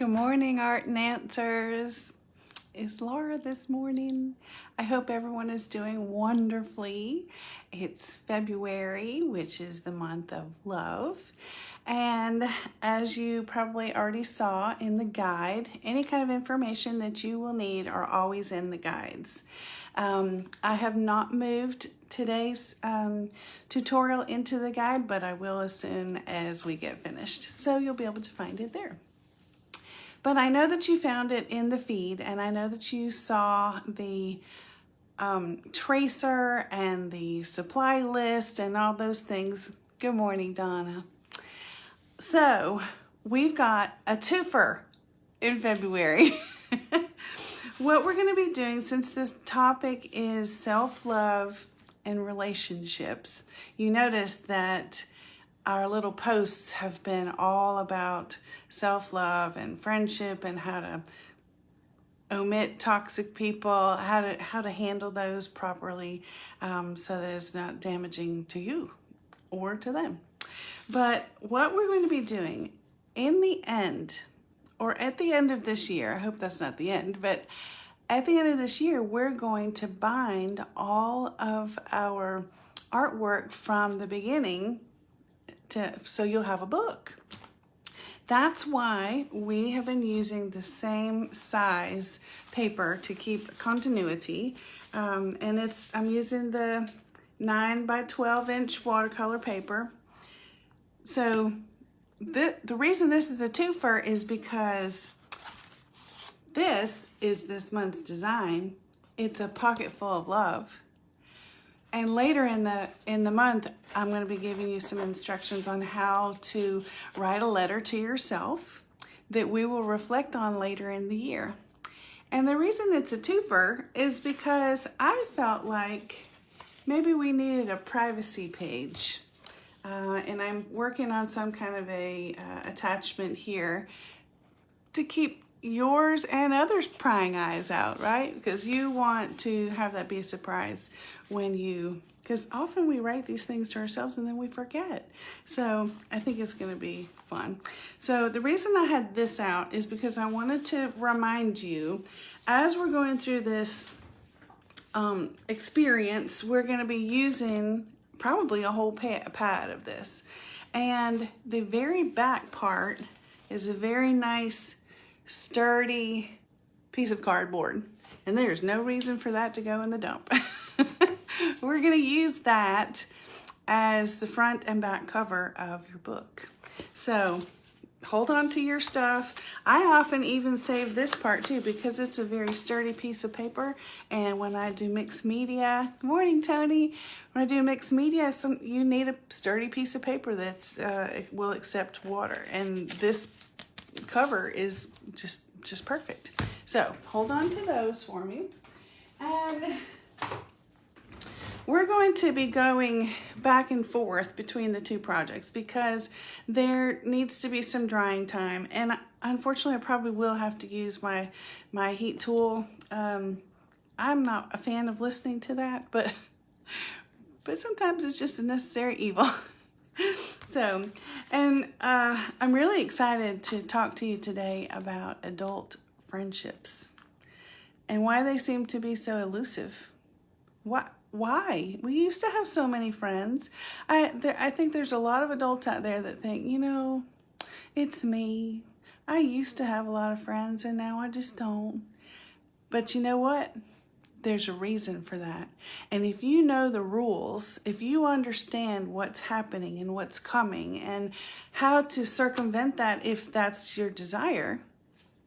Good morning, Art and Answers. It's Laura this morning. I hope everyone is doing wonderfully. It's February, which is the month of love. And as you probably already saw in the guide, any kind of information that you will need are always in the guides. I have not moved today's tutorial into the guide, but I will as soon as we get finished. So you'll be able to find it there. But I know that you found it in the feed, and I know that you saw the tracer and the supply list and all those things. Good morning, Donna. So we've got a twofer in February. What we're going to be doing, since this topic is self-love and relationships, you notice that our little posts have been all about self-love and friendship and how to omit toxic people, how to handle those properly, so that it's not damaging to you or to them. But what we're going to be doing in the end, or at the end of this year, I hope that's not the end, but at the end of this year, we're going to bind all of our artwork from the beginning so you'll have a book. That's why we have been using the same size paper to keep continuity. And I'm using the 9 by 12 inch watercolor paper. So the reason this is a twofer is because this is this month's design. It's a pocket full of love. And later in the month, I'm going to be giving you some instructions on how to write a letter to yourself that we will reflect on later in the year. And the reason it's a twofer is because I felt like maybe we needed a privacy page. And I'm working on some kind of a attachment here to keep yours and others' prying eyes out, right? Because you want to have that be a surprise because often we write these things to ourselves and then we forget. So I think it's going to be fun. So the reason I had this out is because I wanted to remind you, as we're going through this experience, we're going to be using probably a whole pad of this. And the very back part is a very nice, sturdy piece of cardboard. And there's no reason for that to go in the dump. We're going to use that as the front and back cover of your book. So hold on to your stuff. I often even save this part too because it's a very sturdy piece of paper. And when I do mixed media, good morning, Tony. When I do mixed media, you need a sturdy piece of paper that will accept water. And this cover is just perfect. So hold on to those for me. And we're going to be going back and forth between the two projects because there needs to be some drying time. And unfortunately, I probably will have to use my heat tool. I'm not a fan of listening to that, but sometimes it's just a necessary evil. So, and I'm really excited to talk to you today about adult friendships and why they seem to be so elusive. Why? We used to have so many friends. I think there's a lot of adults out there that think, it's me. I used to have a lot of friends and now I just don't. But you know what? There's a reason for that. And if you know the rules, if you understand what's happening and what's coming and how to circumvent that if that's your desire,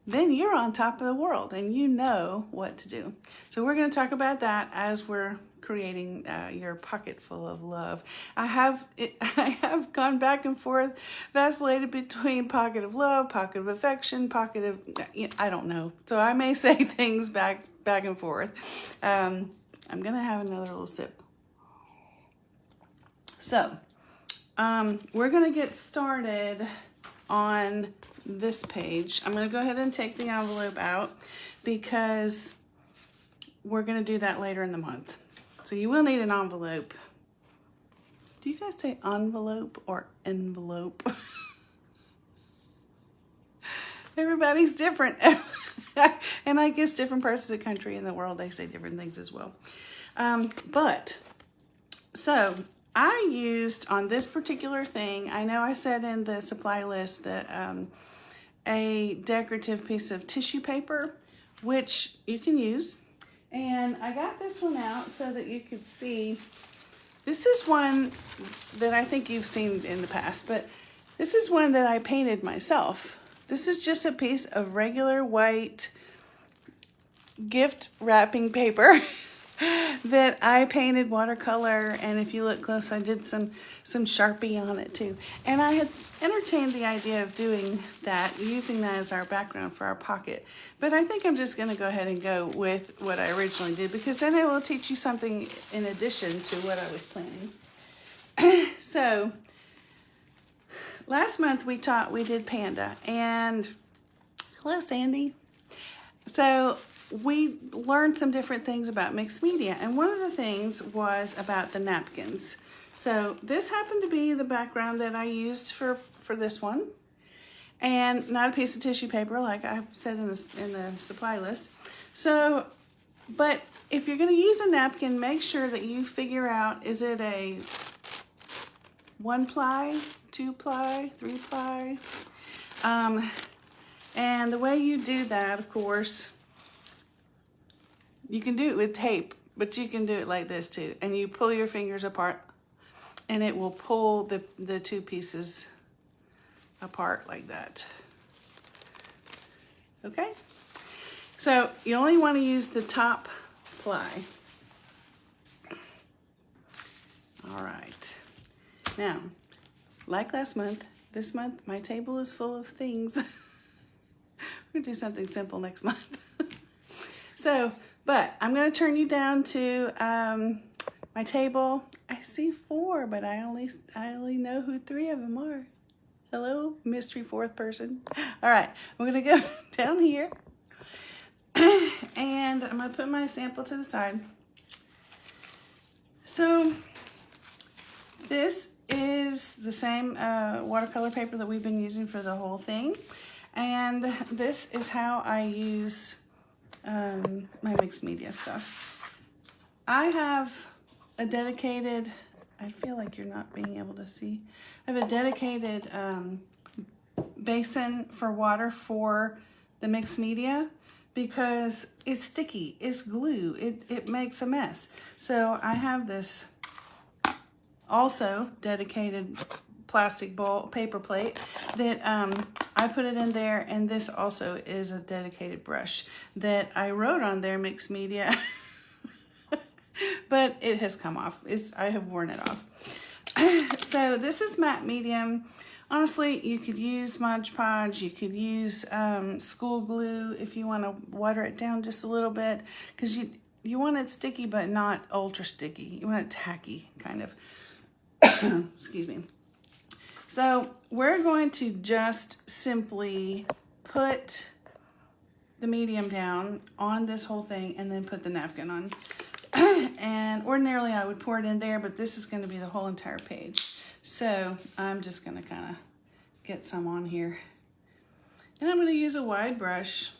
then you're on top of the world and you know what to do. So we're going to talk about that as we're creating your pocket full of love. I have gone back and forth, vacillated between pocket of love, pocket of affection, pocket of, I don't know. So I may say things back and forth. I'm going to have another little sip. So we're going to get started on this page. I'm going to go ahead and take the envelope out because we're going to do that later in the month. So you will need an envelope. Do you guys say envelope or envelope? Everybody's different. And I guess different parts of the country and the world, they say different things as well. So I used on this particular thing, I know I said in the supply list that a decorative piece of tissue paper, which you can use. And I got this one out so that you could see. This is one that I think you've seen in the past, but this is one that I painted myself. This is just a piece of regular white gift wrapping paper that I painted watercolor, and if you look close, I did some Sharpie on it too. And I had entertained the idea of doing that, using that as our background for our pocket. But I think I'm just going to go ahead and go with what I originally did, because then it will teach you something in addition to what I was planning. So last month we did Panda, and hello Sandy. So we learned some different things about mixed media, and one of the things was about the napkins. So this happened to be the background that I used for this one, and not a piece of tissue paper like I said in the supply list. So, but if you're going to use a napkin, make sure that you figure out, is it a 1-ply, 2-ply, 3-ply? And the way you do that, of course, you can do it with tape, but you can do it like this too. And you pull your fingers apart, and it will pull the two pieces apart like that. Okay? So you only want to use the top ply. All right. Now, like last month, this month my table is full of things. We're going to do something simple next month. So, but I'm going to turn you down to my table. I see 4, but I only know who 3 of them are. Hello, mystery 4th person. All right, we're going to go down here. And I'm going to put my sample to the side. So this is the same watercolor paper that we've been using for the whole thing. And this is how I use my mixed media stuff. I have a dedicated, I feel like you're not being able to see, I have a dedicated basin for water for the mixed media, because it's sticky, it's glue, it makes a mess. So I have this also dedicated plastic bowl, paper plate that I put it in there, and this also is a dedicated brush that I wrote on there, mixed media, but it has come off. I have worn it off. So this is matte medium. Honestly, you could use Mod Podge, you could use school glue if you want to water it down just a little bit, because you want it sticky but not ultra sticky. You want it tacky, kind of. Excuse me. So we're going to just simply put the medium down on this whole thing and then put the napkin on. And ordinarily I would pour it in there, but this is going to be the whole entire page. So I'm just going to kind of get some on here. And I'm going to use a wide brush.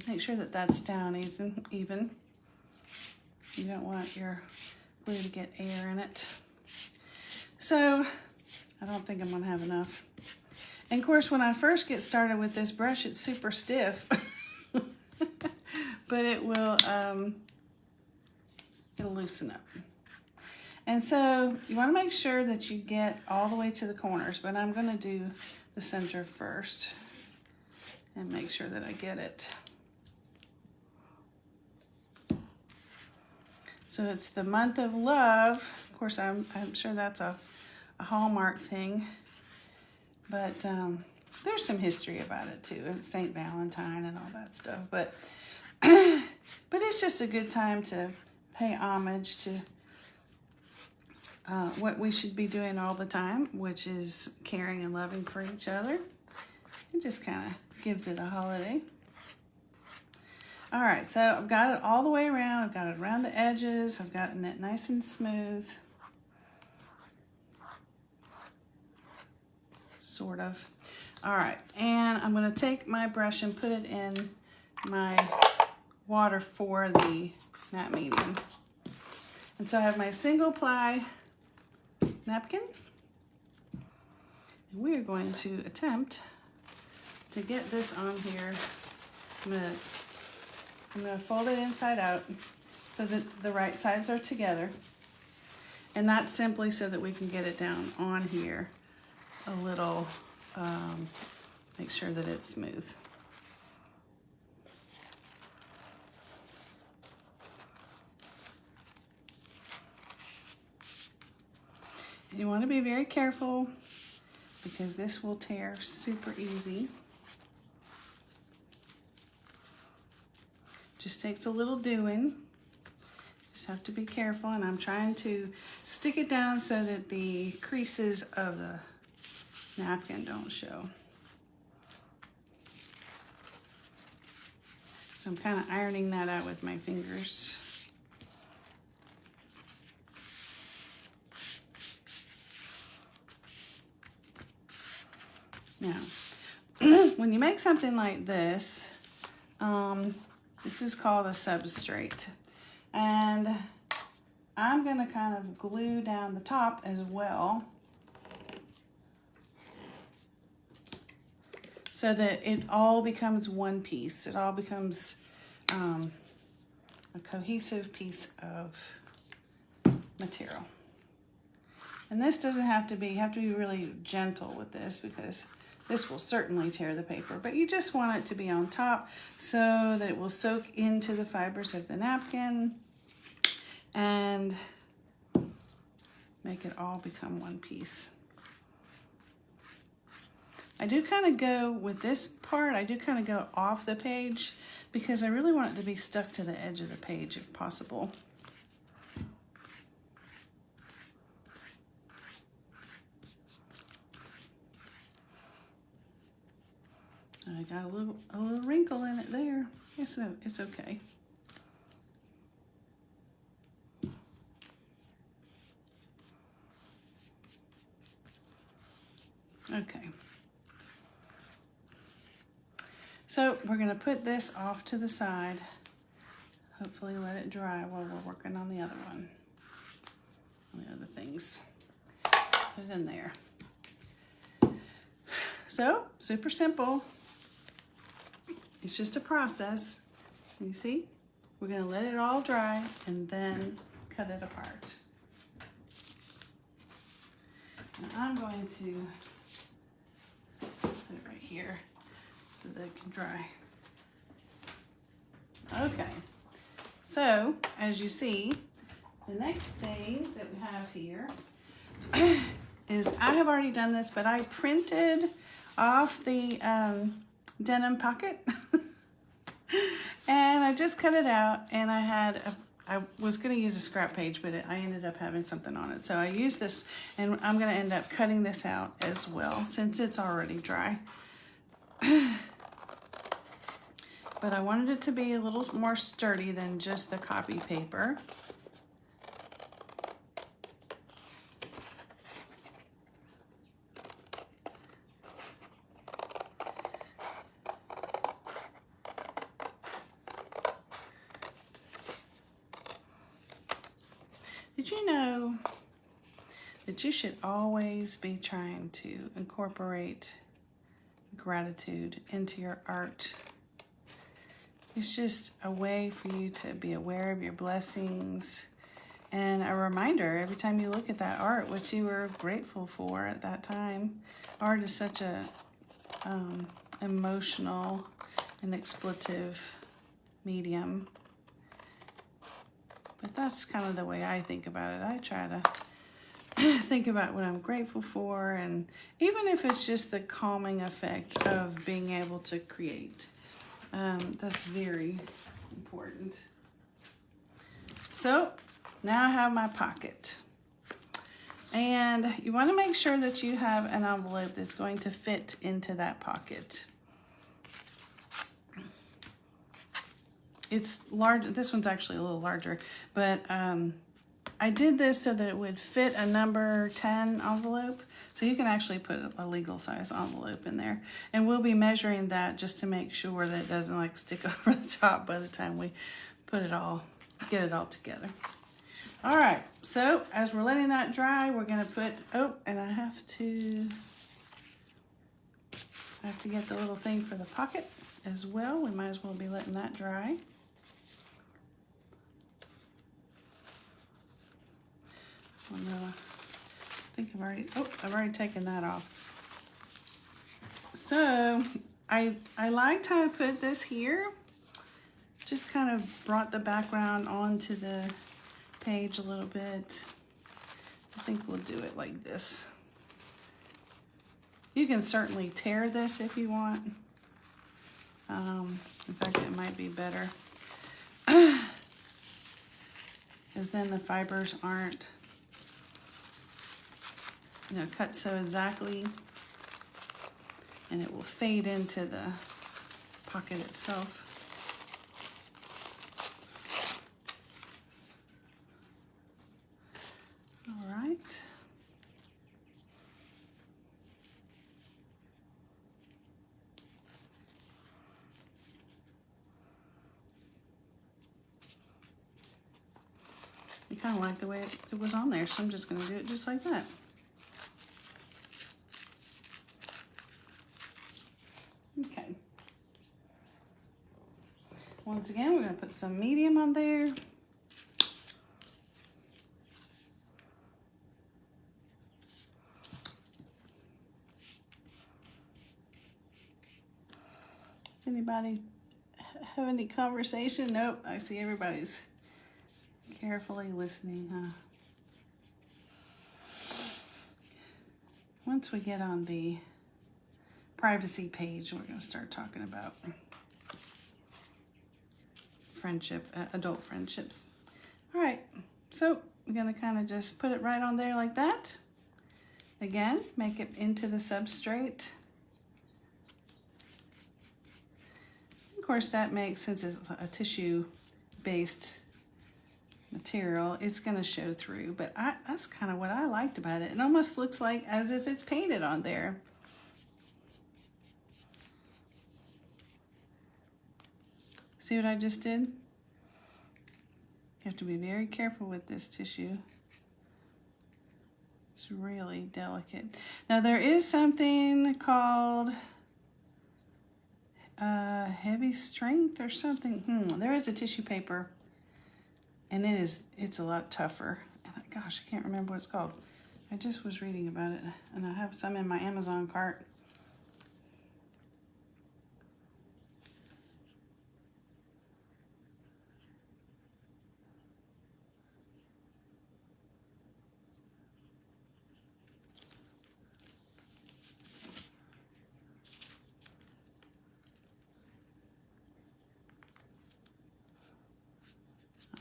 Make sure that that's down even. You don't want your glue to get air in it. So I don't think I'm going to have enough. And of course, when I first get started with this brush, it's super stiff. But it will it'll loosen up. And so you want to make sure that you get all the way to the corners, but I'm going to do the center first and make sure that I get it. So it's the month of love. Of course, I'm sure that's a Hallmark thing, but there't some history about it too, and St. Valentine and all that stuff. But it's just a good time to pay homage to what we should be doing all the time, which is caring and loving for each other. It just kind of gives it a holiday. All right, so I've got it all the way around. I've got it around the edges. I've gotten it nice and smooth. Sort of. All right, and I'm gonna take my brush and put it in my water for the matte medium. And so I have my single ply napkin. And we are going to attempt to get this on here. I'm gonna fold it inside out so that the right sides are together. And that's simply so that we can get it down on here a little, make sure that it's smooth. You want to be very careful because this will tear super easy. Just takes a little doing. Just have to be careful, and I'm trying to stick it down so that the creases of the napkin don't show. So I'm kind of ironing that out with my fingers. Now, when you make something like this, this is called a substrate. And I'm gonna kind of glue down the top as well so that it all becomes one piece. It all becomes a cohesive piece of material. And this doesn't have to be, you have to be really gentle with this because this will certainly tear the paper, but you just want it to be on top so that it will soak into the fibers of the napkin and make it all become one piece. I do kind of go with this part, I do kind of go off the page because I really want it to be stuck to the edge of the page if possible. I got a little wrinkle in it there. It's okay. Okay. So we're gonna put this off to the side. Hopefully let it dry while we're working on the other one. On the other things. Put it in there. So, super simple. It's just a process. You see? We're gonna let it all dry and then cut it apart. And I'm going to put it right here so that it can dry. Okay, so as you see, the next thing that we have here is, I have already done this, but I printed off the denim pocket and I just cut it out, and I was going to use a scrap page, but I ended up having something on it. So I used this, and I'm going to end up cutting this out as well since it's already dry. But I wanted it to be a little more sturdy than just the copy paper. Did you know that you should always be trying to incorporate gratitude into your art? It's just a way for you to be aware of your blessings and a reminder every time you look at that art, what you were grateful for at that time. Art is such a emotional and expletive medium. But that's kind of the way I think about it. I try to think about what I'm grateful for, and even if it's just the calming effect of being able to create. That's very important. So now I have my pocket. And you want to make sure that you have an envelope that's going to fit into that pocket. It's large. This one's actually a little larger, but I did this so that it would fit a number 10 envelope. So you can actually put a legal size envelope in there. And we'll be measuring that just to make sure that it doesn't like stick over the top by the time we get it all together. All right, so as we're letting that dry, we're gonna put, oh, and I have to get the little thing for the pocket as well. We might as well be letting that dry. Oh no, I think I've already taken that off. So I liked how I put this here. Just kind of brought the background onto the page a little bit. I think we'll do it like this. You can certainly tear this if you want. In fact, it might be better. Because then the fibers aren't, cut so exactly. And it will fade into the pocket itself. All right. I kind of like the way it was on there, so I'm just going to do it just like that. Okay. Once again, we're going to put some medium on there. Does anybody have any conversation? Nope, I see everybody's carefully listening, huh? Once we get on the privacy page, we're going to start talking about friendship, adult friendships. All right, so we're going to kind of just put it right on there like that. Again, make it into the substrate. Of course, that makes, since it's a tissue-based material, it's going to show through, but that's kind of what I liked about it. It almost looks like as if it's painted on there. See what I just did? You have to be very careful with this tissue. It's really delicate. Now there is something called heavy strength or something. There is a tissue paper, and it's a lot tougher. And gosh, I can't remember what it's called. I just was reading about it, and I have some in my Amazon cart.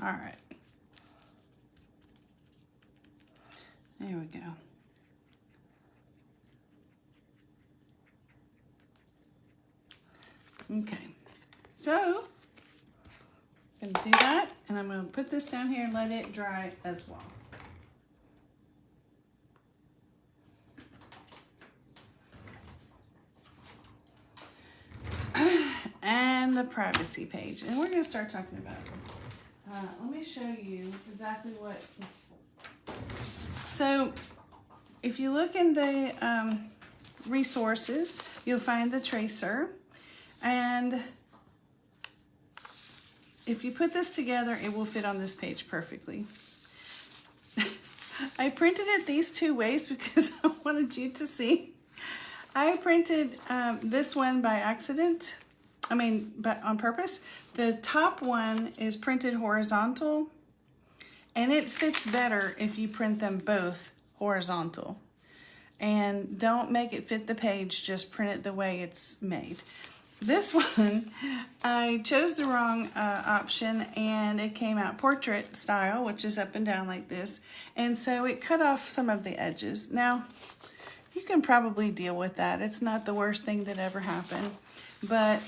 All right. There we go. Okay. So, I'm going to do that, and I'm going to put this down here and let it dry as well. And the privacy page. And we're going to start talking about it. Let me show you exactly what. So if you look in the resources, you'll find the tracer. And if you put this together, it will fit on this page perfectly. I printed it these two ways because I wanted you to see. I printed this one by accident. But on purpose. The top one is printed horizontal, and it fits better if you print them both horizontal. And don't make it fit the page, just print it the way it's made. This one, I chose the wrong option, and it came out portrait style, which is up and down like this. And so it cut off some of the edges. Now, you can probably deal with that. It's not the worst thing that ever happened. But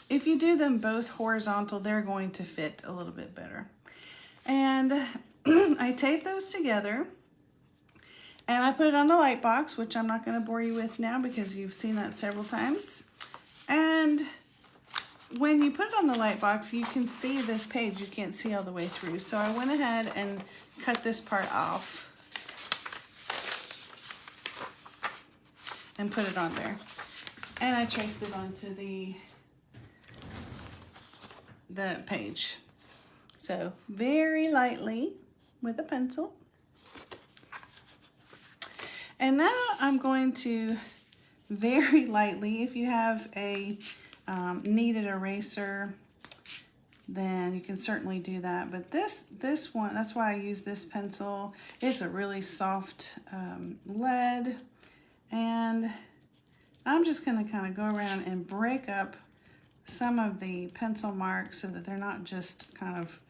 if you do them both horizontal, they're going to fit a little bit better. And I taped those together. And I put it on the light box, which I'm not going to bore you with now because you've seen that several times. And when you put it on the light box, you can see this page. You can't see all the way through. So I went ahead and cut this part off and put it on there. And I traced it onto the page. So very lightly with a pencil. And now I'm going to very lightly, if you have a kneaded eraser, then you can certainly do that. But this one, that's why I use this pencil. It's a really soft lead. And I'm just going to kind of go around and break up some of the pencil marks so that they're not just kind of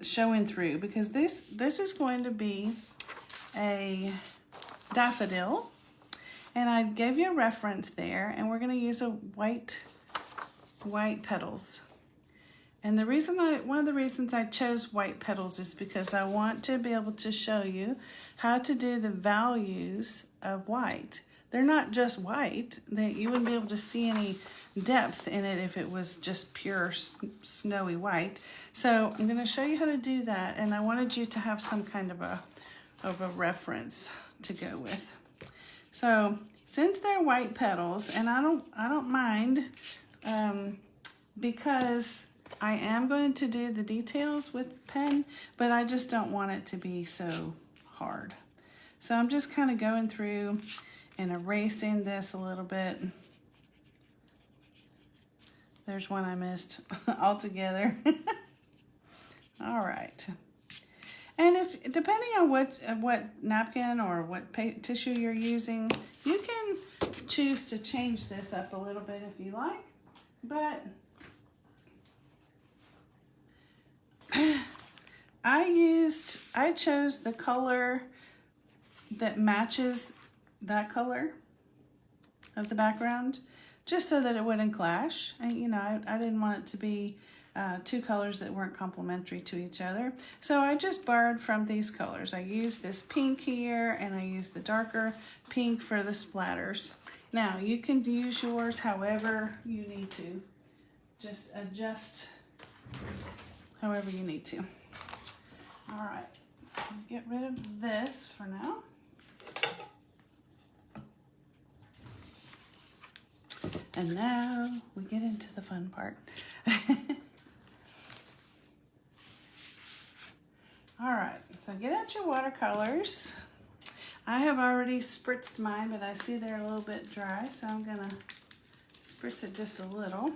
showing through, because this is going to be a daffodil, and I gave you a reference there, and we're going to use a white petals. And one of the reasons I chose white petals is because I want to be able to show you how to do the values of white. They're not just white. You wouldn't be able to see any depth in it if it was just pure snowy white. So I'm going to show you how to do that, and I wanted you to have some kind of a reference to go with. So since they're white petals, and I don't mind, because I am going to do the details with pen, but I just don't want it to be so hard. So I'm just kind of going through and erasing this a little bit. There's one I missed altogether. All right. And if, depending on what napkin or what tissue you're using, you can choose to change this up a little bit if you like. But I chose the color that matches that color of the background, just so that it wouldn't clash. And you know, I didn't want it to be two colors that weren't complementary to each other. So I just borrowed from these colors. I used this pink here, and I used the darker pink for the splatters. Now you can use yours however you need to. Just adjust however you need to. All right, so get rid of this for now. And now we get into the fun part. All right, so get out your watercolors. I have already spritzed mine, but I see they're a little bit dry, so I'm gonna spritz it just a little.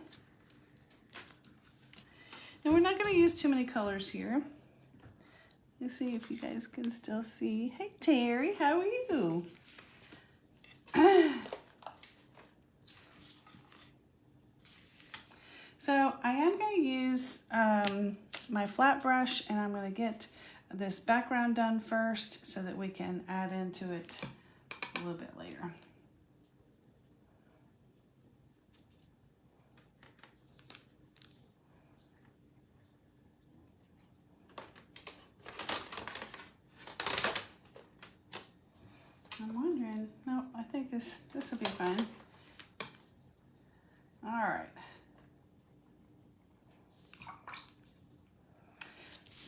And we're not gonna use too many colors here. Let's see if you guys can still see. Hey Terry, how are you? So I am going to use my flat brush, and I'm going to get this background done first so that we can add into it a little bit later. I'm wondering, no, I think this will be fine. All right.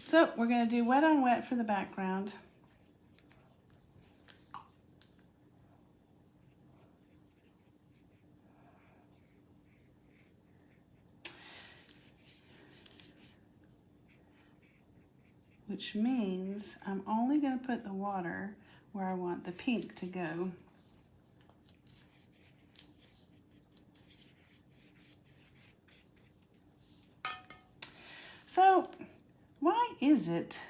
So we're going to do wet on wet for the background. Which means I'm only going to put the water where I want the pink to go. So why is it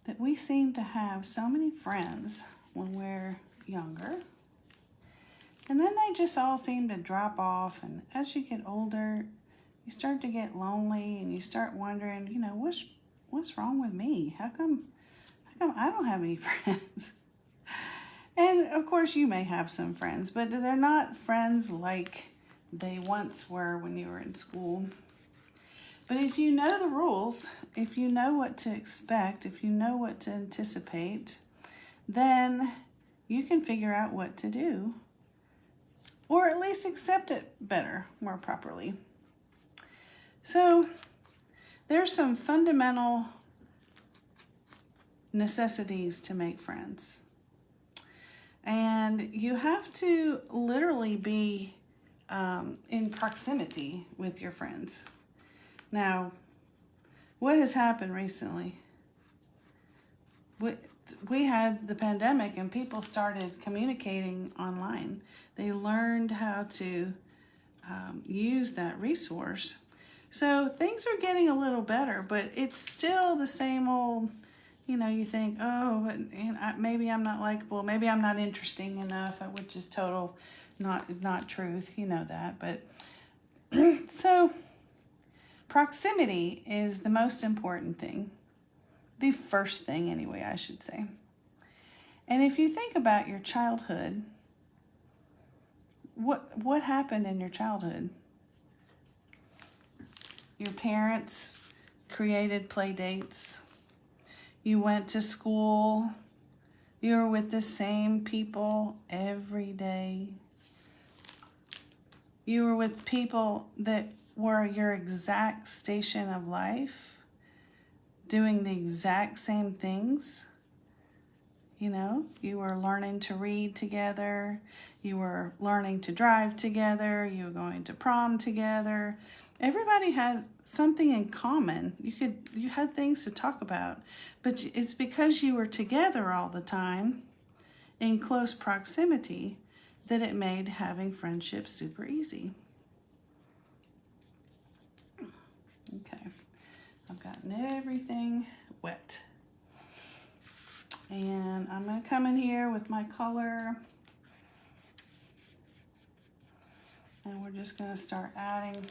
that we seem to have so many friends when we're younger, and then they just all seem to drop off, and as you get older, you start to get lonely, and you start wondering, you know, what's wrong with me? How come I don't have any friends? And of course you may have some friends, but they're not friends like they once were when you were in school. But if you know the rules, if you know what to expect, if you know what to anticipate, then you can figure out what to do, or at least accept it better, more properly. So there's some fundamental necessities to make friends. And you have to literally be in proximity with your friends. Now, what has happened recently? We had the pandemic and people started communicating online. They learned how to use that resource. So things are getting a little better, but it's still the same old, you think, oh, maybe I'm not likable, maybe I'm not interesting enough, which is total not truth, that. But so proximity is the most important thing. The first thing, anyway, I should say. And if you think about your childhood, what happened in your childhood? Your parents created play dates. You went to school. You were with the same people every day. You were with people that were your exact station of life, doing the exact same things. You were learning to read together. You were learning to drive together. You were going to prom together. Everybody had something in common. You had things to talk about, but it's because you were together all the time in close proximity that it made having friendships super easy. Okay, I've gotten everything wet. And I'm going to come in here with my color. And we're just going to start adding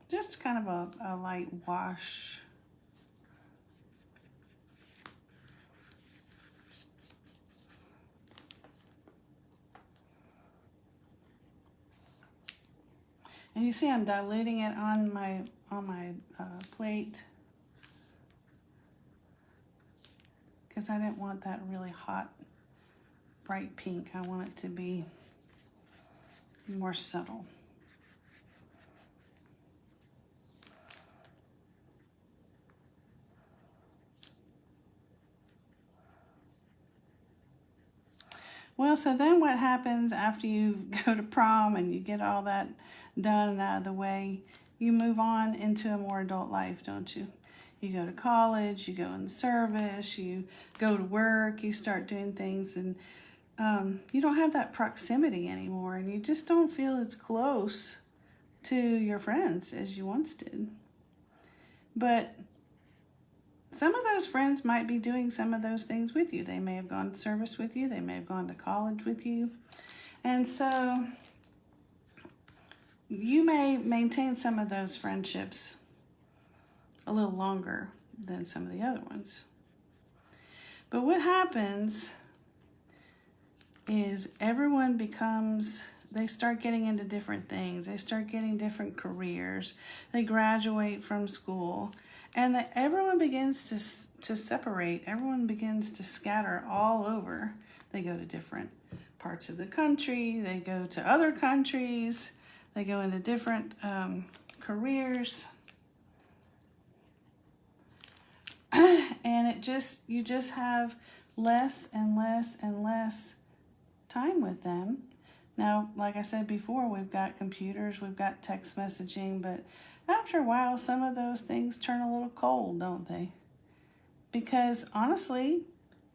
just kind of a light wash. And you see I'm diluting it on my plate, because I didn't want that really hot, bright pink. I want it to be more subtle. Well, so then what happens after you go to prom and you get all that done and out of the way? You move on into a more adult life, don't you? You go to college, you go in the service, you go to work, you start doing things, and you don't have that proximity anymore, and you just don't feel as close to your friends as you once did. But some of those friends might be doing some of those things with you. They may have gone to service with you. They may have gone to college with you. And so you may maintain some of those friendships a little longer than some of the other ones. But what happens is everyone they start getting into different things. They start getting different careers. They graduate from school. And everyone begins to separate. Everyone begins to scatter all over. They go to different parts of the country. They go to other countries. They go into different careers. And you just have less and less and less time with them. Now, like I said before, we've got computers, we've got text messaging, but after a while, some of those things turn a little cold, don't they? Because honestly,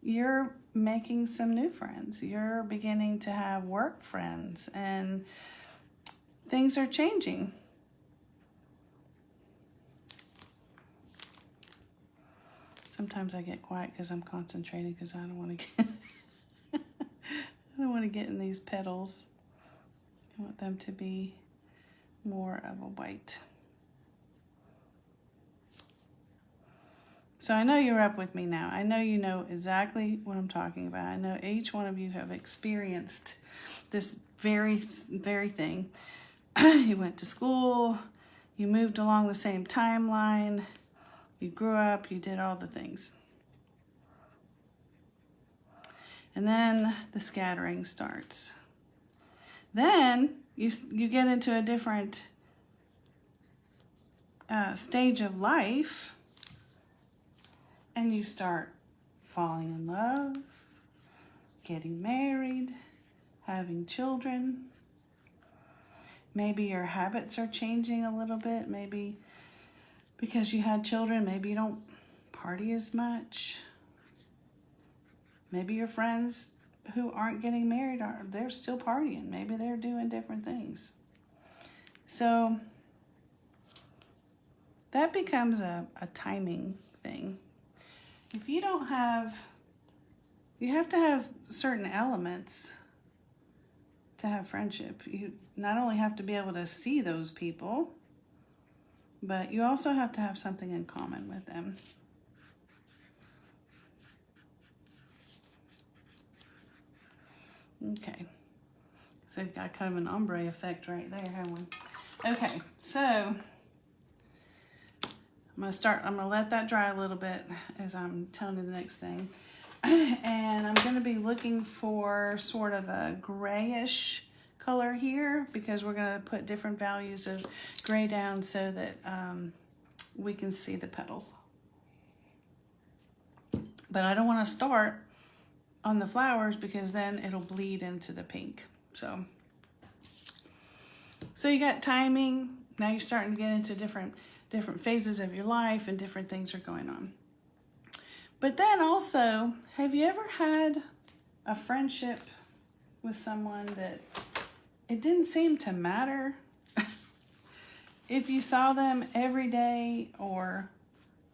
you're making some new friends. You're beginning to have work friends, and things are changing. Sometimes I get quiet because I'm concentrating, because I don't want to get in these petals. I want them to be more of a white. So I know you're up with me now. I know you know exactly what I'm talking about. I know each one of you have experienced this very, very thing. You went to school, you moved along the same timeline, you grew up, you did all the things. And then the scattering starts. Then you get into a different stage of life, and you start falling in love, getting married, having children. Maybe your habits are changing a little bit. Maybe because you had children, maybe you don't party as much. Maybe your friends who aren't getting married, they're still partying. Maybe they're doing different things. So that becomes a timing thing. If you don't have, you have to have certain elements to have friendship. You not only have to be able to see those people, but you also have to have something in common with them. Okay, so you've got kind of an ombre effect right there, haven't we? Okay, so I'm gonna let that dry a little bit as I'm telling you the next thing. And I'm gonna be looking for sort of a grayish color here, because we're gonna put different values of gray down so that we can see the petals. But I don't wanna start on the flowers because then it'll bleed into the pink. So you got timing. Now you're starting to get into different phases of your life, and different things are going on. But then also, have you ever had a friendship with someone that it didn't seem to matter if you saw them every day or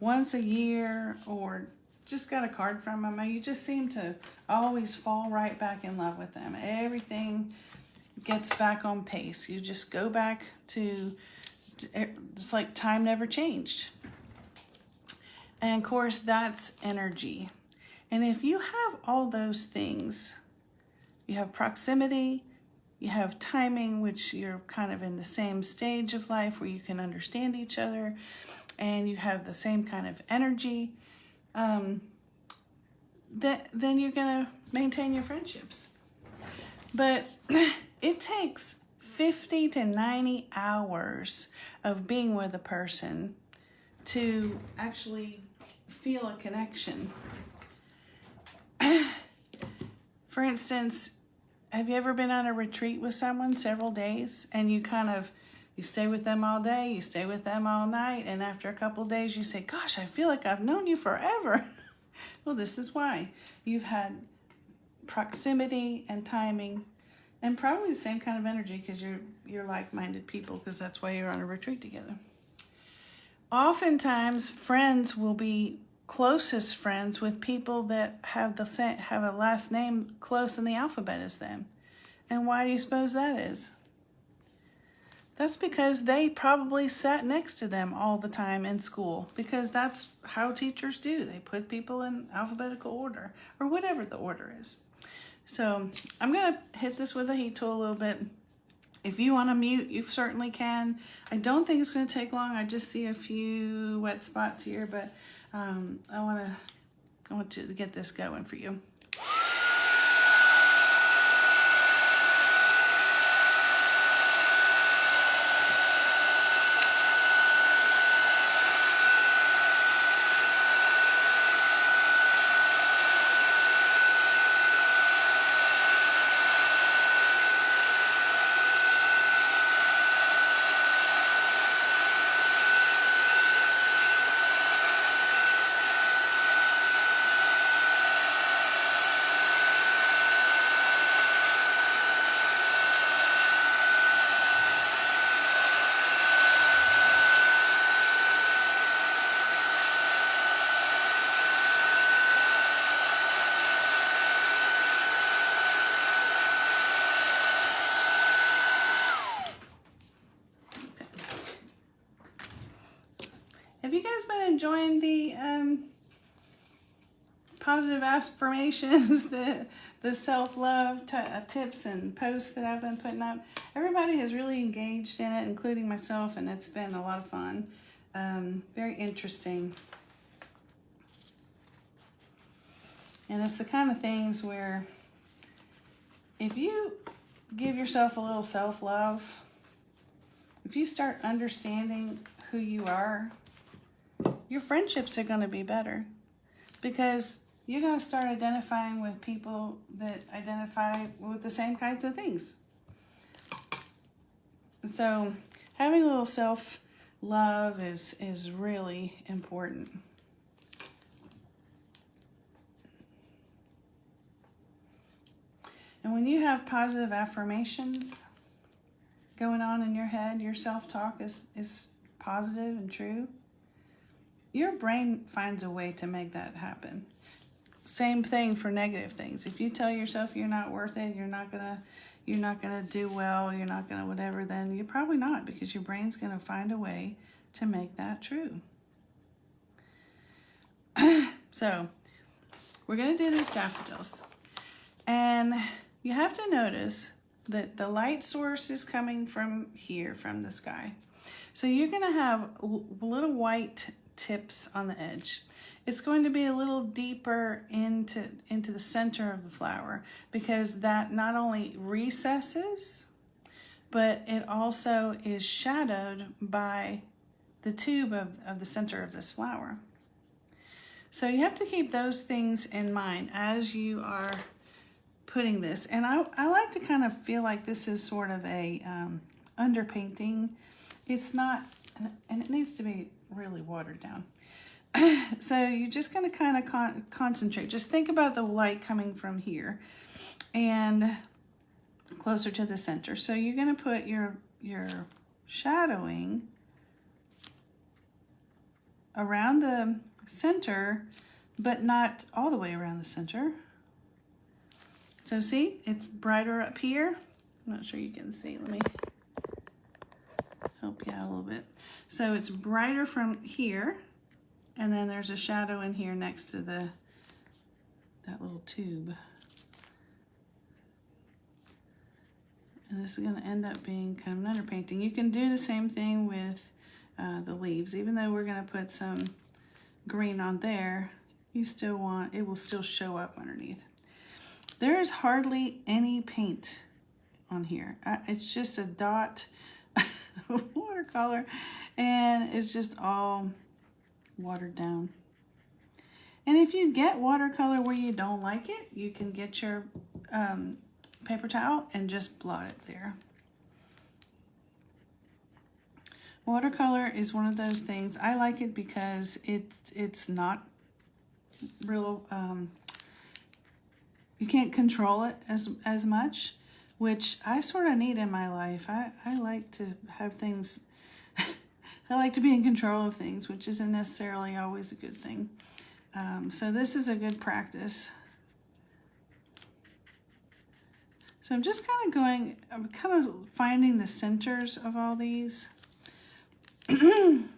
once a year or just got a card from them? You just seem to always fall right back in love with them. Everything gets back on pace. You just go back to, it's like time never changed. And of course, that's energy. And if you have all those things, you have proximity, you have timing, which you're kind of in the same stage of life where you can understand each other, and you have the same kind of energy, then you're going to maintain your friendships. But it takes 50 to 90 hours of being with a person to actually feel a connection. For instance, have you ever been on a retreat with someone several days, and you stay with them all day, you stay with them all night, and after a couple of days you say, gosh, I feel like I've known you forever. Well, this is why. You've had proximity and timing, and probably the same kind of energy, because you're like-minded people, because that's why you're on a retreat together. Oftentimes, friends will be closest friends with people that have a last name close in the alphabet as them. And why do you suppose that is? That's because they probably sat next to them all the time in school, because that's how teachers do. They put people in alphabetical order, or whatever the order is. So I'm going to hit this with a heat tool a little bit. If you want to mute, you certainly can. I don't think it's going to take long. I just see a few wet spots here, but I want to get this going for you. Have you guys been enjoying the positive affirmations, the self-love tips and posts that I've been putting up? Everybody has really engaged in it, including myself, and it's been a lot of fun. Very interesting. And it's the kind of things where if you give yourself a little self-love, if you start understanding who you are, your friendships are going to be better, because you're going to start identifying with people that identify with the same kinds of things. So having a little self-love is really important. And when you have positive affirmations going on in your head, your self-talk is positive and true, your brain finds a way to make that happen. Same thing for negative things. If you tell yourself you're not worth it, you're not gonna do well, you're not gonna whatever, then you're probably not, because your brain's gonna find a way to make that true. So we're gonna do these daffodils, and you have to notice that the light source is coming from here, from the sky. So you're gonna have little white tips on the edge. It's going to be a little deeper into the center of the flower, because that not only recesses, but it also is shadowed by the tube of the center of this flower. So you have to keep those things in mind as you are putting this. And I like to kind of feel like this is sort of a underpainting. It's not, and it needs to be really watered down. So you're just going to kind of concentrate. Just think about the light coming from here and closer to the center. So you're going to put your shadowing around the center, but not all the way around the center. So see, it's brighter up here. I'm not sure you can see. Let me help you out a little bit. So it's brighter from here. And then there's a shadow in here next to that little tube. And this is going to end up being kind of an underpainting. You can do the same thing with the leaves. Even though we're going to put some green on there, you still want, it will still show up underneath. There is hardly any paint on here. It's just a dot of watercolor, and it's just all watered down. And if you get watercolor where you don't like it, you can get your paper towel and just blot it there. Watercolor is one of those things. I like it because it's not real, you can't control it as much, which I sort of need in my life. I like to have things, I like to be in control of things, which isn't necessarily always a good thing. So this is a good practice. So I'm just I'm kind of finding the centers of all these and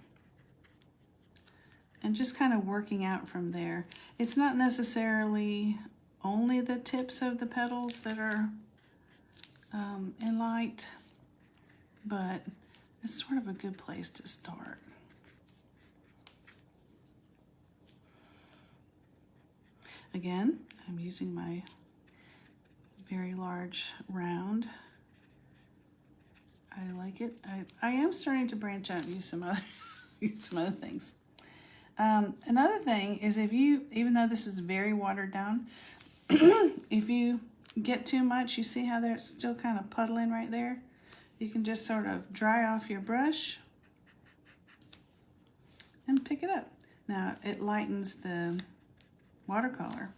just kind of working out from there. It's not necessarily only the tips of the petals that are in light, but it's sort of a good place to start. Again, I'm using my very large round. I like it. I am starting to branch out and use some other things. Another thing is, even though this is very watered down, if you get too much, you see how there's still kind of puddling right there? You can just sort of dry off your brush and pick it up. Now, it lightens the watercolor.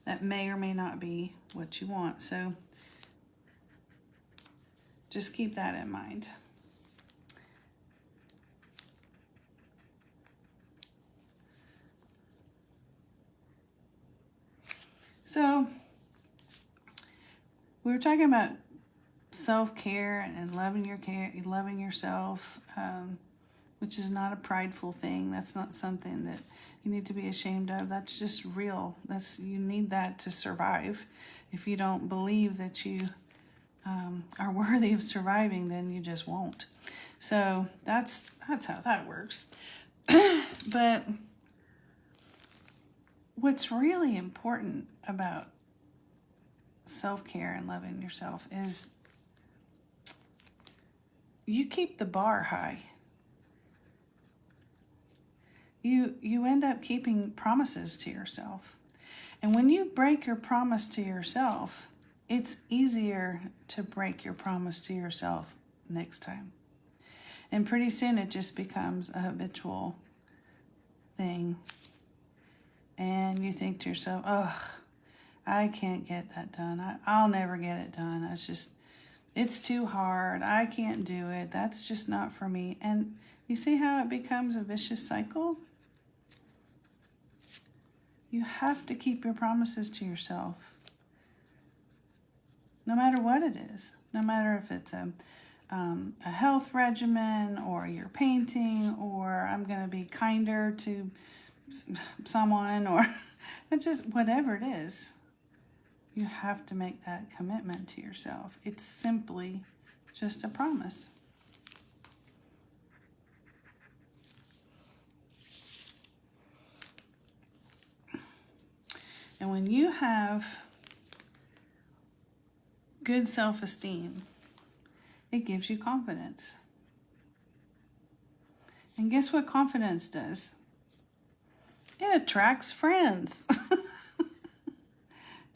That may or may not be what you want, so just keep that in mind. So we were talking about self-care and loving yourself, which is not a prideful thing. That's not something that you need to be ashamed of. That's just real. You need that to survive. If you don't believe that you are worthy of surviving, then you just won't. So that's how that works. But what's really important about self-care and loving yourself is you keep the bar high. You end up keeping promises to yourself. And when you break your promise to yourself, it's easier to break your promise to yourself next time. And pretty soon it just becomes a habitual thing. And you think to yourself, oh, I can't get that done. I'll never get it done. It's too hard. I can't do it. That's just not for me. And you see how it becomes a vicious cycle? You have to keep your promises to yourself. No matter what it is. No matter if it's a health regimen, or you're painting, or I'm going to be kinder to someone, or just whatever it is. You have to make that commitment to yourself. It's simply just a promise. And when you have good self-esteem, it gives you confidence. And guess what confidence does? It attracts friends.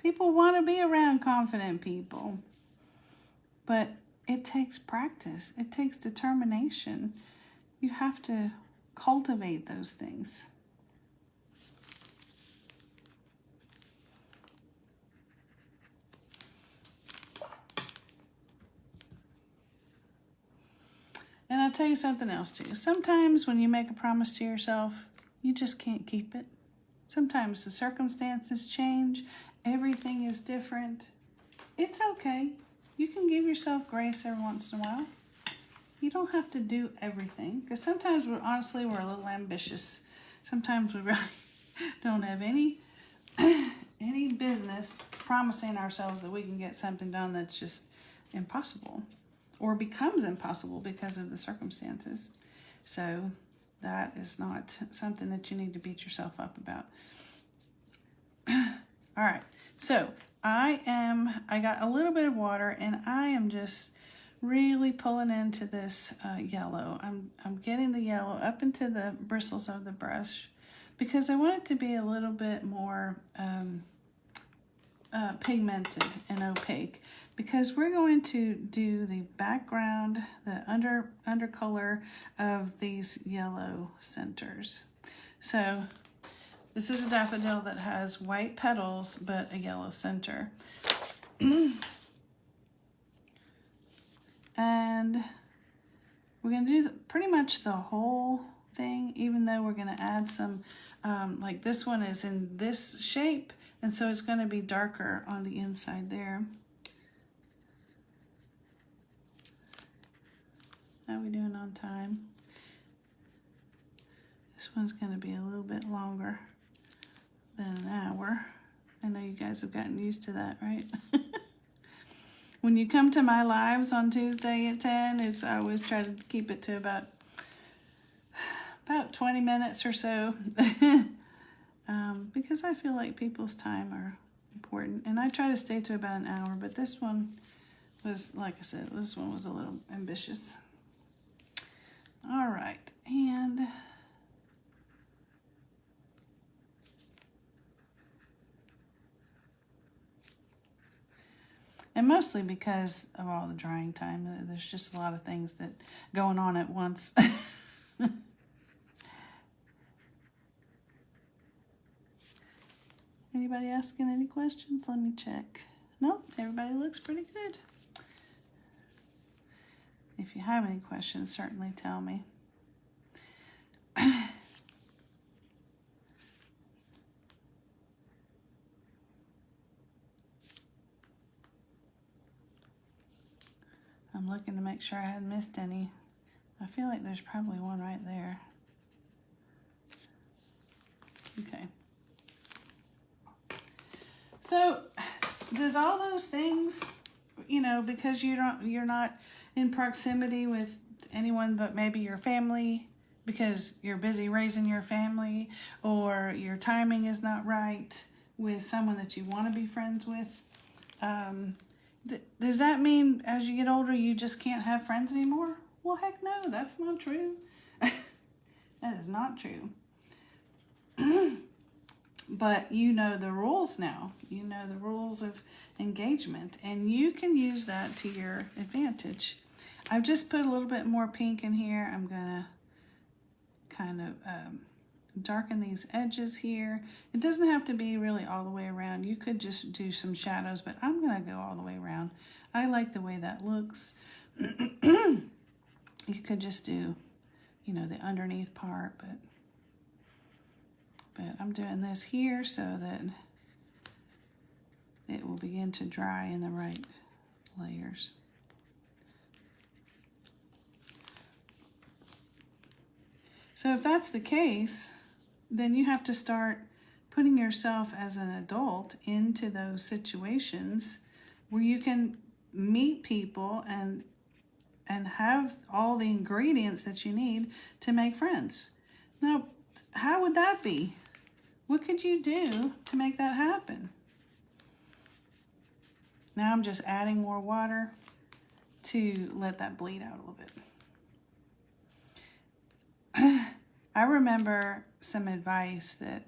People want to be around confident people. But it takes practice. It takes determination. You have to cultivate those things. And I'll tell you something else too. Sometimes when you make a promise to yourself, you just can't keep it. Sometimes the circumstances change. Everything is different. It's okay. You can give yourself grace every once in a while. You don't have to do everything. Because sometimes we're a little ambitious. Sometimes we really don't have any business promising ourselves that we can get something done that's just impossible. Or becomes impossible because of the circumstances. So that is not something that you need to beat yourself up about. All right, so I got a little bit of water, and I am just really pulling into this yellow. I'm getting the yellow up into the bristles of the brush because I want it to be a little bit more pigmented and opaque, because we're going to do the background, the undercolor of these yellow centers. So this is a daffodil that has white petals but a yellow center. And we're going to do pretty much the whole thing, even though we're going to add some, like this one is in this shape, and so it's going to be darker on the inside there. How are we doing on time? This one's going to be a little bit longer than an hour. I know you guys have gotten used to that, right? When you come to my lives on Tuesday at 10, I always try to keep it to about 20 minutes or so. Because I feel like people's time are important. And I try to stay to about an hour, but this one was, like I said, this one was a little ambitious. All right, and mostly because of all the drying time, there's just a lot of things that going on at once. Anybody asking any questions? Let me check. Nope, everybody looks pretty good. If you have any questions, certainly tell me. I'm looking to make sure I hadn't missed any. I feel like there's probably one right there. Okay. So, does all those things, because you're not in proximity with anyone but maybe your family because you're busy raising your family, or your timing is not right with someone that you want to be friends with. Does that mean as you get older you just can't have friends anymore? Well, heck no, that's not true. That is not true. But you know the rules now. You know the rules of engagement, and you can use that to your advantage. I've just put a little bit more pink in here. I'm gonna kind of darken these edges here. It doesn't have to be really all the way around. You could just do some shadows, but I'm gonna go all the way around. I like the way that looks. You could just do, you know, the underneath part, but I'm doing this here so that it will begin to dry in the right layers. So if that's the case, then you have to start putting yourself as an adult into those situations where you can meet people and have all the ingredients that you need to make friends. Now, how would that be? What could you do to make that happen? Now I'm just adding more water to let that bleed out a little bit. I remember some advice that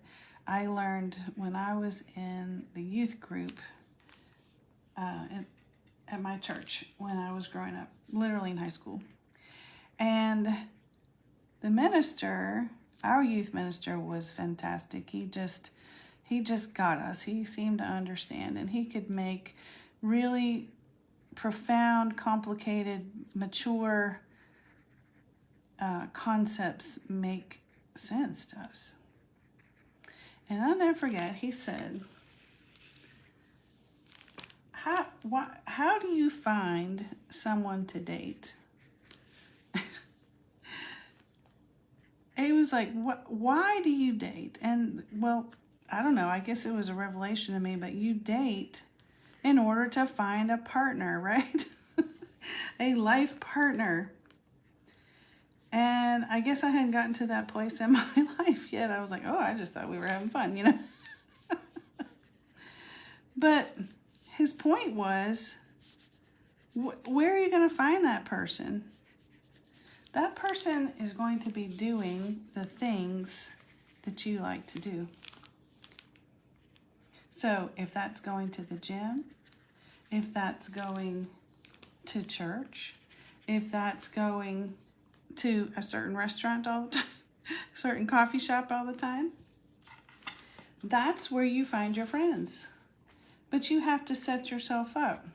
I learned when I was in the youth group at my church when I was growing up, literally in high school. And the minister, our youth minister, was fantastic. He just got us. He seemed to understand, and he could make really profound, complicated, mature concepts make sense to us. And I'll never forget, he said, how do you find someone to date? It was like, why do you date? And, well, I don't know, I guess it was a revelation to me, but you date in order to find a partner, right? A life partner. And I guess I hadn't gotten to that place in my life yet. I was like, oh, I just thought we were having fun, you know? But his point was, where are you going to find that person? That person is going to be doing the things that you like to do. So if that's going to the gym, if that's going to church, if that's going to a certain restaurant all the time, certain coffee shop all the time, that's where you find your friends. But you have to set yourself up.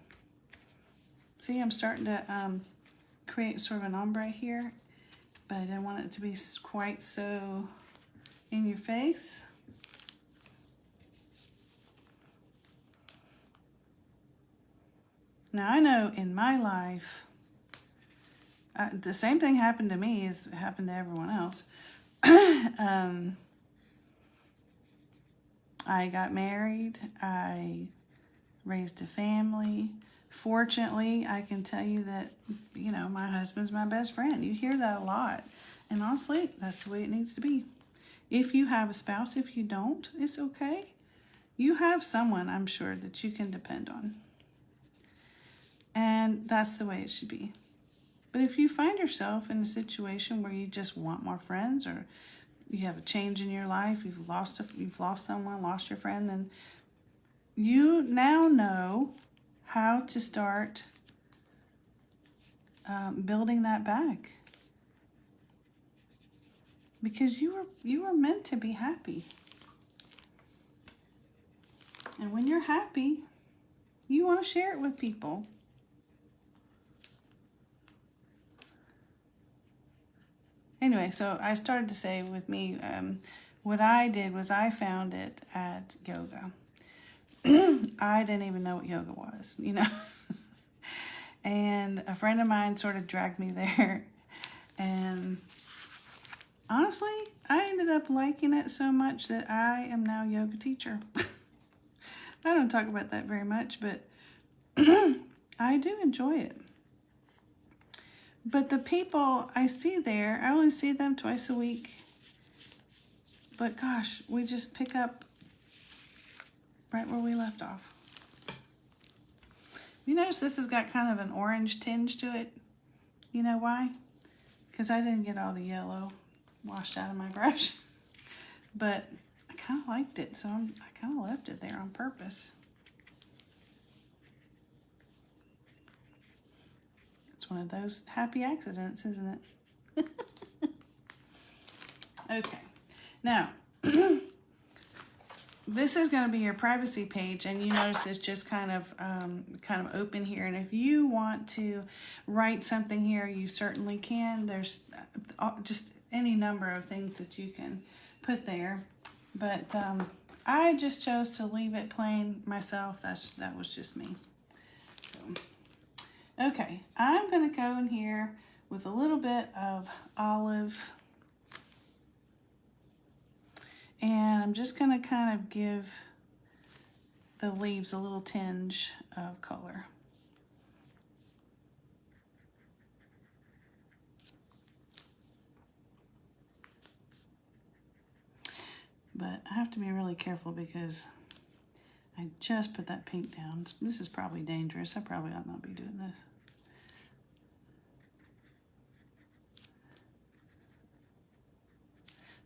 See, I'm starting to create sort of an ombre here, but I didn't want it to be quite so in your face. Now, I know in my life, the same thing happened to me as happened to everyone else. I got married. I raised a family. Fortunately, I can tell you that, you know, my husband's my best friend. You hear that a lot. And honestly, that's the way it needs to be. If you have a spouse, if you don't, it's okay. You have someone, I'm sure, that you can depend on. And that's the way it should be. But if you find yourself in a situation where you just want more friends, or you have a change in your life, you've lost someone, lost your friend, then you now know how to start building that back. Because you were meant to be happy. And when you're happy, you want to share it with people. Anyway, so I started to say with me, what I did was I found it at yoga. I didn't even know what yoga was, you know. And a friend of mine sort of dragged me there. And honestly, I ended up liking it so much that I am now a yoga teacher. I don't talk about that very much, but I do enjoy it. But the people I see there, I only see them twice a week. But gosh, we just pick up right where we left off. You notice this has got kind of an orange tinge to it? You know why? Because I didn't get all the yellow washed out of my brush. But I kind of liked it, so I kind of left it there on purpose. It's one of those happy accidents, isn't it? Okay, now this is going to be your privacy page, and you notice it's just kind of open here. And if you want to write something here, you certainly can. There's just any number of things that you can put there, but I just chose to leave it plain myself. That was just me. So, okay, I'm going to go in here with a little bit of olive. And I'm just going to kind of give the leaves a little tinge of color. But I have to be really careful because I just put that pink down. This is probably dangerous. I probably ought not be doing this.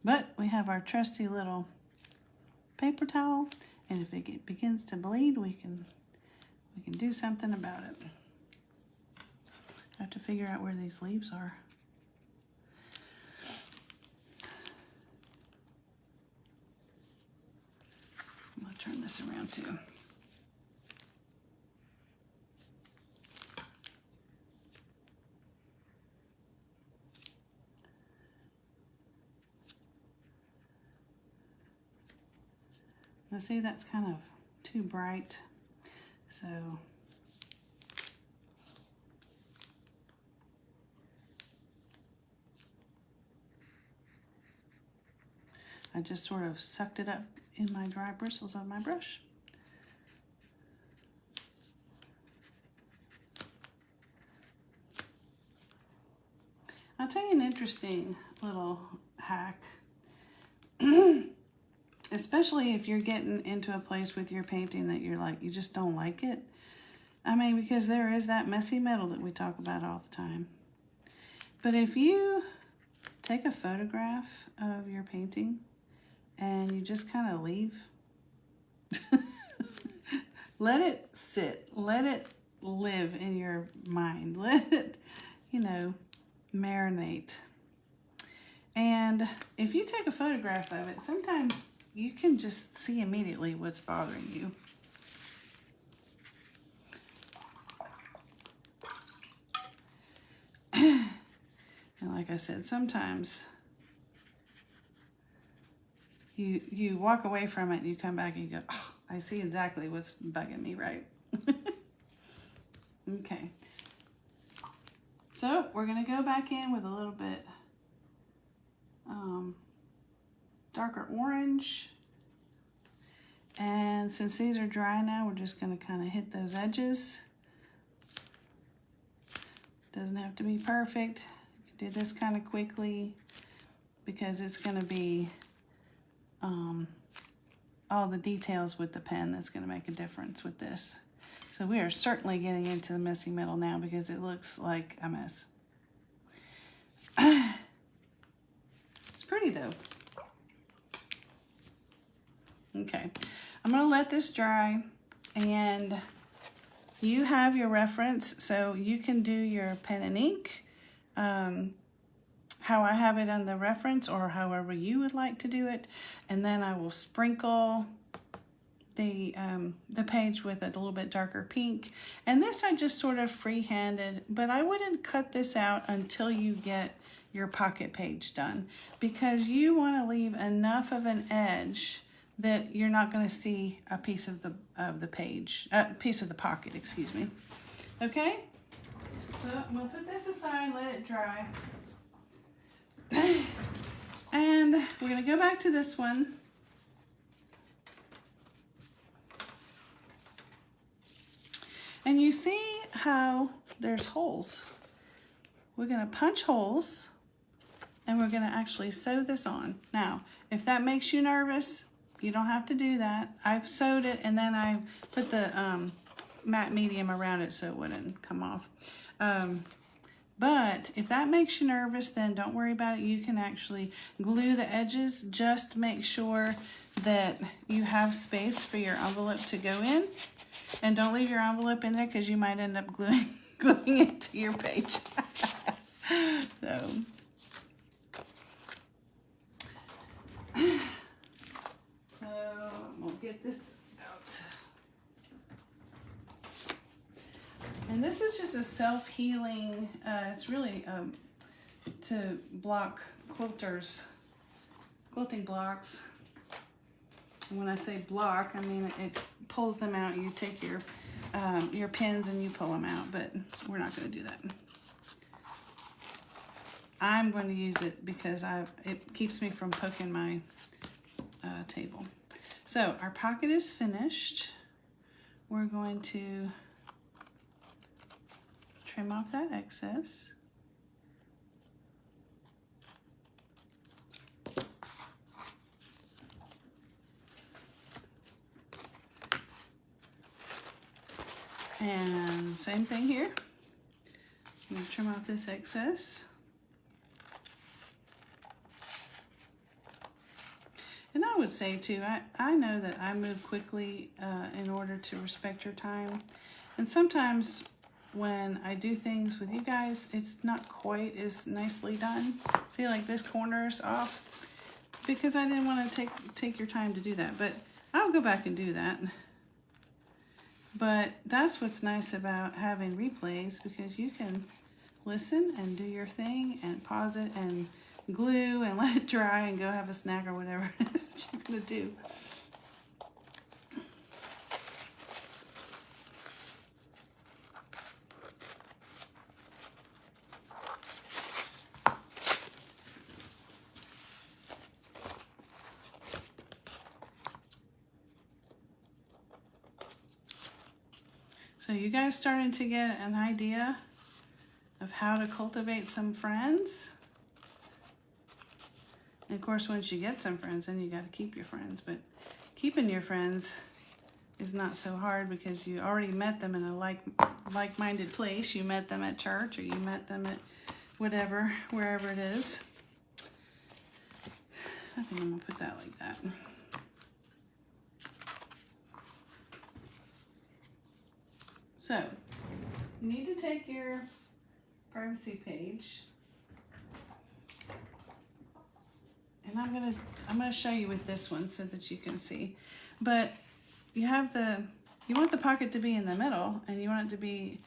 But we have our trusty little paper towel, and if it begins to bleed, we can do something about it. I have to figure out where these leaves are. I'm gonna turn this around too. Now see, that's kind of too bright, so I just sort of sucked it up in my dry bristles of my brush. I'll tell you an interesting little hack. Especially if you're getting into a place with your painting that you're like, you just don't like it. I mean, because there is that messy metal that we talk about all the time. But if you take a photograph of your painting and you just kind of leave, let it sit, let it live in your mind, let it, marinate. And if you take a photograph of it, sometimes you can just see immediately what's bothering you. And like I said, sometimes you walk away from it and you come back and you go, oh, I see exactly what's bugging me, right? Okay. So we're going to go back in with a little bit darker orange. And since these are dry now, we're just going to kind of hit those edges. Doesn't have to be perfect. You can do this kind of quickly because it's going to be all the details with the pen that's going to make a difference with this. So we are certainly getting into the messy metal now because it looks like a mess. It's pretty though. Okay, I'm going to let this dry, and you have your reference, so you can do your pen and ink how I have it on the reference or however you would like to do it, and then I will sprinkle the page with a little bit darker pink. And this I just sort of free-handed, but I wouldn't cut this out until you get your pocket page done, because you want to leave enough of an edge that you're not going to see a piece of the page, piece of the pocket, excuse me. Okay, so I'm going to put this aside, let it dry. And we're going to go back to this one. And you see how there's holes. we're gonna punch holes and we're gonna actually sew this on. Now, if that makes you nervous, you don't have to do that. I sewed it and then I put the matte medium around it so it wouldn't come off. But if that makes you nervous, then don't worry about it. You can actually glue the edges. Just make sure that you have space for your envelope to go in. And don't leave your envelope in there because you might end up gluing it to your page. So we'll get this out. And this is just a self-healing, it's really to block quilting blocks. And when I say block, I mean it pulls them out. You take your pins and you pull them out, but we're not going to do that. I'm going to use it because it keeps me from poking my table. So our pocket is finished. We're going to trim off that excess. And same thing here. I'm going to trim off this excess. And I would say too, I know that I move quickly in order to respect your time. And sometimes when I do things with you guys, it's not quite as nicely done. See, like this corner's off because I didn't want to take your time to do that. But I'll go back and do that. But that's what's nice about having replays, because you can listen and do your thing and pause it and glue and let it dry and go have a snack or whatever it is that you're going to do. So you guys starting to get an idea of how to cultivate some friends? And of course, once you get some friends, then you got to keep your friends. But keeping your friends is not so hard because you already met them in a like-minded place. You met them at church, or you met them at whatever, wherever it is. I think I'm gonna put that like that. So, you need to take your privacy page, and I'm gonna show you with this one so that you can see. But you want the pocket to be in the middle, and you want it to be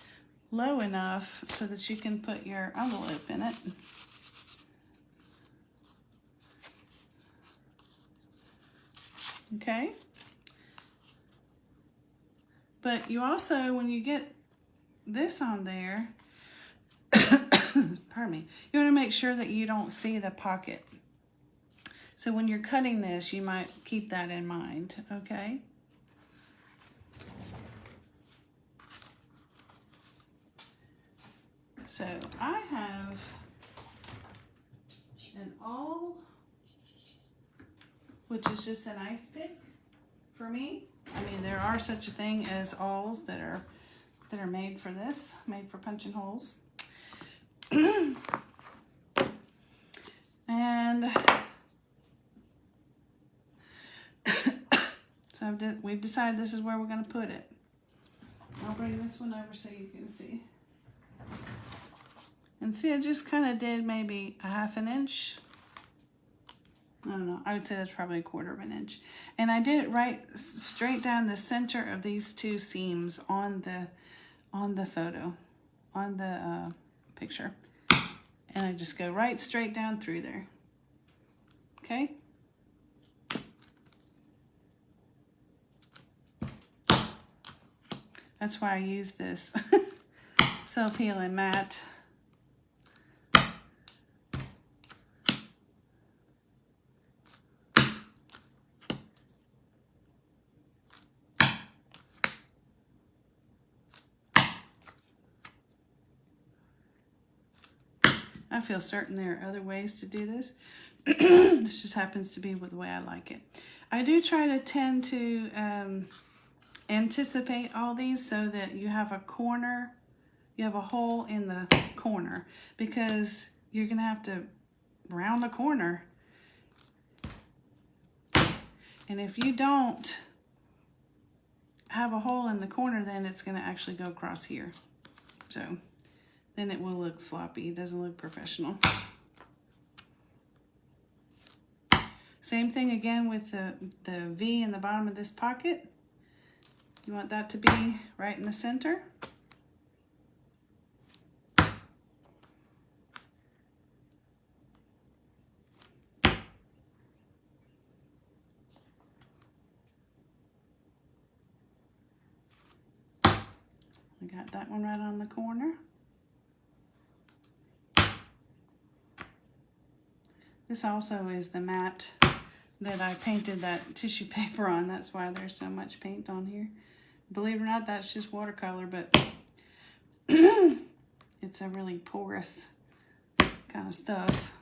low enough so that you can put your envelope in it. Okay? But you also, when you get this on there, pardon me, you want to make sure that you don't see the pocket. So when you're cutting this, you might keep that in mind, okay? So I have an awl, which is just an ice pick for me. I mean, there are such a thing as awls that are made for this, made for punching holes. And so we've decided this is where we're going to put it. I'll bring this one over so you can see. And see, I just kind of did maybe a ½ inch. I don't know, I would say that's probably £1/4 inch. And I did it right straight down the center of these two seams on the photo, on the picture. And I just go right straight down through there. Okay? That's why I use this self-healing mat. I feel certain there are other ways to do this. This just happens to be the way I like it. I do try to tend to anticipate all these so that you have a corner, you have a hole in the corner, because you're going to have to round the corner. And if you don't have a hole in the corner, then it's going to actually go across here. So then it will look sloppy. It doesn't look professional. Same thing again with the V in the bottom of this pocket. You want that to be right in the center. I got that one right on the corner. This also is the mat that I painted that tissue paper on. That's why there's so much paint on here. Believe it or not, that's just watercolor, but it's a really porous kind of stuff.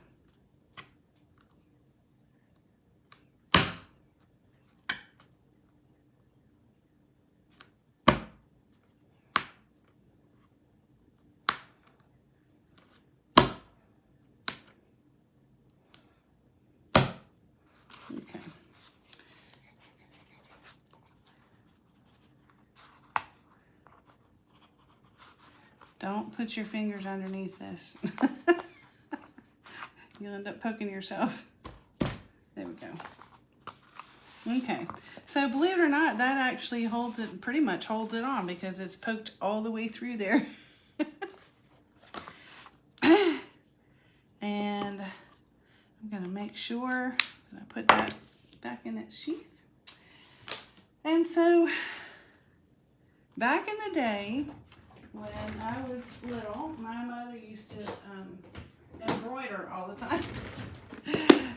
Okay. Don't put your fingers underneath this. You'll end up poking yourself. There we go. Okay, so believe it or not, that actually holds it, pretty much holds it on, because it's poked all the way through there. And I'm gonna make sure that I put that back in its sheath. And so, back in the day, when I was little, my mother used to embroider all the time.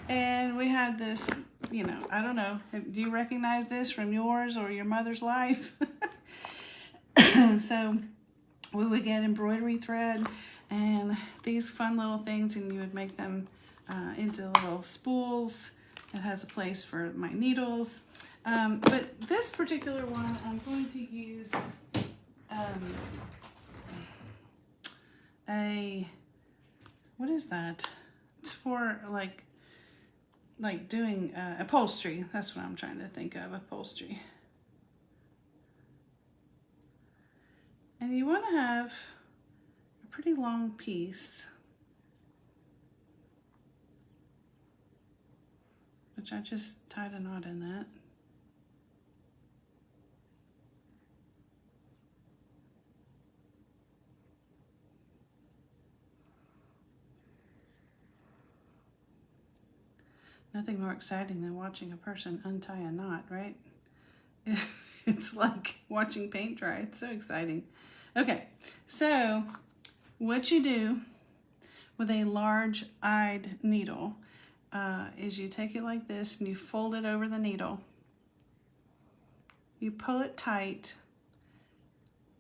And we had this, you know, I don't know, do you recognize this from yours or your mother's life? So we would get embroidery thread and these fun little things, and you would make them into little spools. It has a place for my needles. But this particular one, I'm going to use what is that? It's for like doing upholstery. That's what I'm trying to think of, upholstery. And you want to have a pretty long piece, which I just tied a knot in that. Nothing more exciting than watching a person untie a knot, right? It's like watching paint dry. It's so exciting. Okay, so what you do with a large-eyed needle is you take it like this and you fold it over the needle. You pull it tight,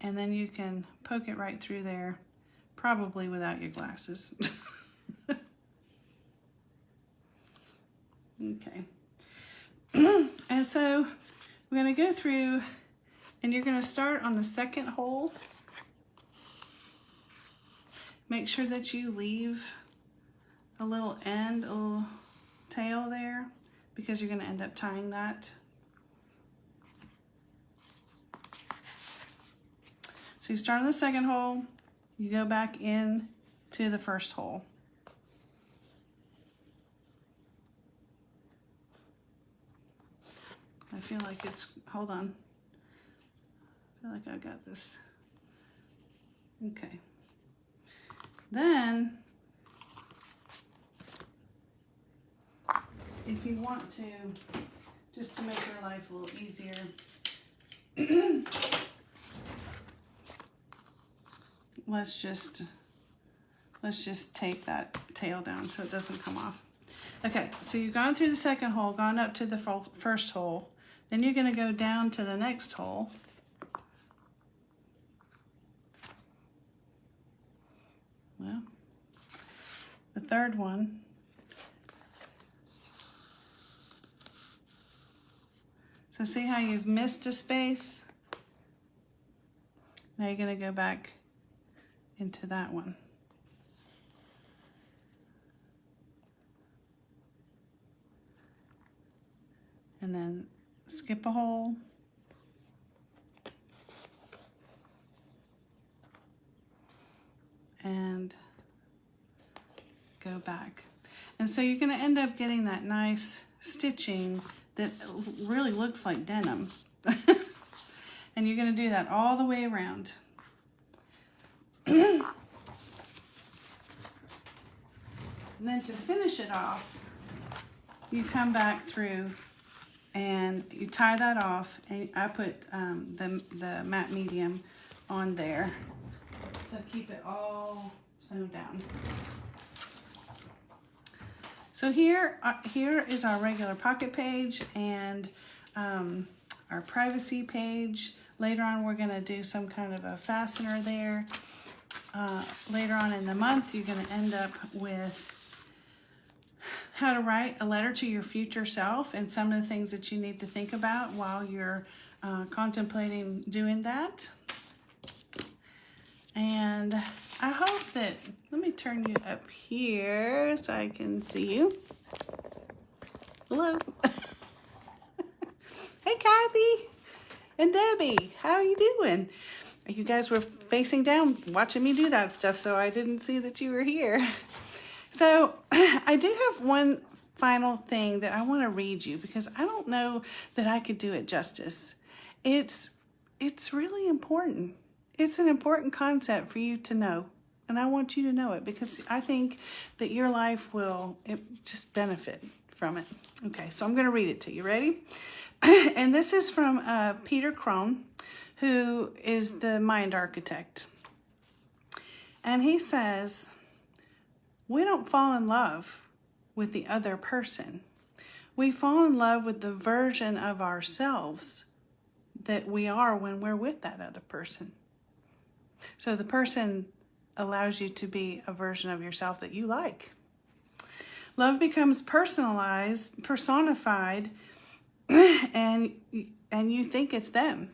and then you can poke it right through there, probably without your glasses. Okay. And so we're going to go through, and you're going to start on the second hole. Make sure that you leave a little end, a little tail there, because you're going to end up tying that. So you start on the second hole, you go back in to the first hole. I feel like it's, hold on. I feel like I got this. Okay. Then, if you want to, just to make your life a little easier, let's just tape that tail down so it doesn't come off. Okay, so you've gone through the second hole, gone up to the first hole. Then you're going to go down to the next hole. Well, the third one. So see how you've missed a space? Now you're going to go back into that one. And then skip a hole. And go back. And so you're going to end up getting that nice stitching that really looks like denim. And you're going to do that all the way around. And then to finish it off, you come back through and you tie that off, and I put the matte medium on there to keep it all sewn down. So here is our regular pocket page and our privacy page. Later on, we're going to do some kind of a fastener there. Later on in the month, you're going to end up with how to write a letter to your future self and some of the things that you need to think about while you're contemplating doing that. And I hope that, let me turn you up here so I can see you. Hello. Hey, Kathy and Debbie, how are you doing? You guys were facing down watching me do that stuff, so I didn't see that you were here. So I do have one final thing that I want to read you because I don't know that I could do it justice. It's really important. It's an important concept for you to know, and I want you to know it because I think that your life will just benefit from it. Okay, so I'm going to read it to you. Ready? And this is from Peter Crone, who is the mind architect. And he says, we don't fall in love with the other person. We fall in love with the version of ourselves that we are when we're with that other person. So the person allows you to be a version of yourself that you like. Love becomes personified, and you think it's them.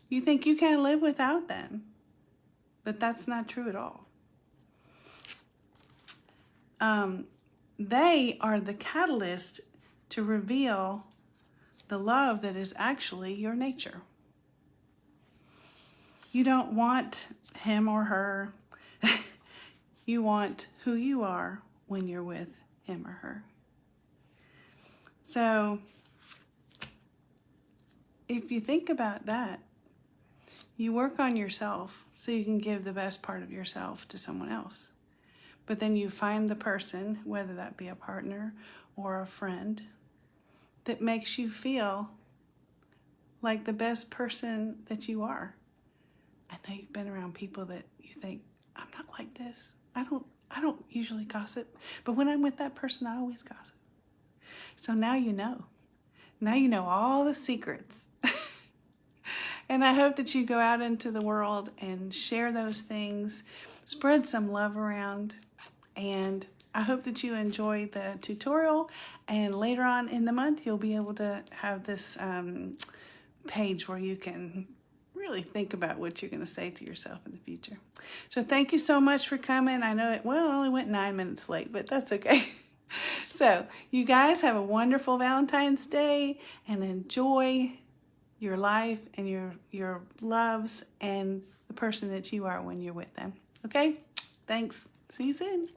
You think you can't live without them, but that's not true at all. They are the catalyst to reveal the love that is actually your nature. You don't want him or her. You want who you are when you're with him or her. So if you think about that, you work on yourself so you can give the best part of yourself to someone else. But then you find the person, whether that be a partner or a friend, that makes you feel like the best person that you are. I know you've been around people that you think, I'm not like this. I don't usually gossip, but when I'm with that person, I always gossip. So now you know. Now you know all the secrets. And I hope that you go out into the world and share those things, spread some love around, and I hope that you enjoy the tutorial, and later on in the month, you'll be able to have this page where you can really think about what you're going to say to yourself in the future. So thank you so much for coming. I know it only went 9 minutes late, but that's okay. So you guys have a wonderful Valentine's Day and enjoy your life and your loves and the person that you are when you're with them. Okay? Thanks. See you soon.